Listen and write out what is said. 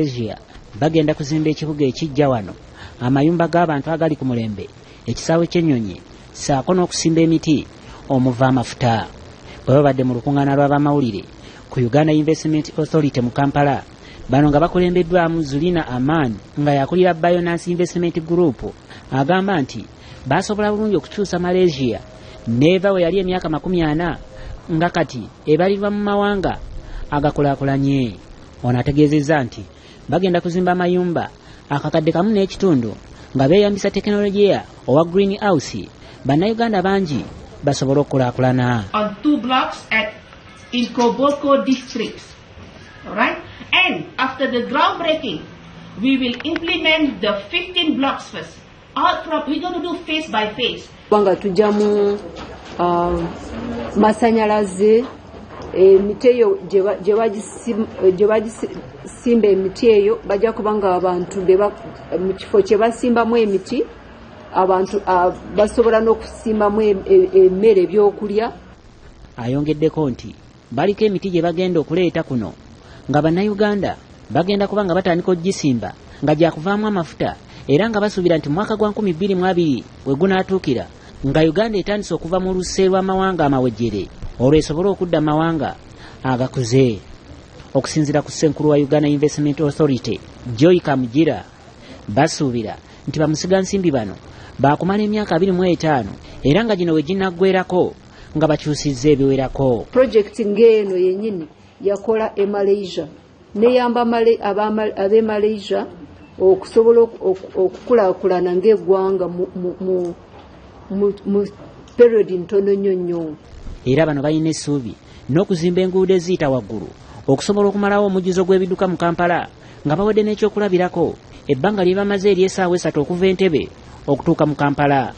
Asia bagenda kuzimba ekibuga ekijja wano amayumba g'abantu agali ku mulembe ekisaawe ky'ennyonyi saako n'okusimba emiti omuva amafuta. Bwe babadde mu lukuŋŋaana lw'abamawulire ku Uganda Investment Authority mu Kampala, bano nga bakulembeddwamu Zulina Aman nga yakulira Bionance Investment Group, agamba nti basobola bulungi okukyusa Malaysia n'eva we yali emyaka 40 nga kati ebalirwa mu mawanga agakulaakulanye. Ono ategeezezza nti bagenda kuzimba amayumba akakadde kamu n'ekitundu nga beeyambisa tekinologiya owa greenhouse. Bannayuganda bangi basobola okukulaakulana. On 2 blocks in Koboko districts. All right? And after the groundbreaking, we will implement the 15 blocks first. We're going to do phase by phase. Wanga tujamu masanyalaze emiti eyo gye bagisimba emiti eyo bajja kubanga abantu mu kifo kye basimbamu emiti abantu basobola n'okusimbamu emmere ebyokulya. Ayongeddeko nti baliko emiti gye bagenda okuleeta kuno nga bannayuganda bagenda kuba nga batandika okugisimba nga gyakuvaamu amafuta, era nga basuubira nti mu mwaka gwa 2020 we gunaatuukira nga Uganda etandise okuva mu luse lw'amawanga amawejjere olwo esobole okudda amawanga agakuze. Okusinziira ku ssenkulu wa Uganda Investment Authority Joy Kamugira, basuubira nti bamusigansimbi bano baakumala emyaka 25 era nga gino we ginaggwerako nga bakyusizza ebiwerako. Project ng'eno yennyini yakola e Malaysia neyamba ab'e Malaysia okusobola okukulaakulana ng'eggwanga mu period ntono nnyo. Era bano balina essuubi n'okuzimba enguudo eziyita waggulu okusobola okumalawo omujjuzo gw'ebidduka mu Kampala nga bawadde n'ekyokulabirako ebbanga lye bamaze ery'essaawa 3 okuva Entebbe okutuuka mu Kampala.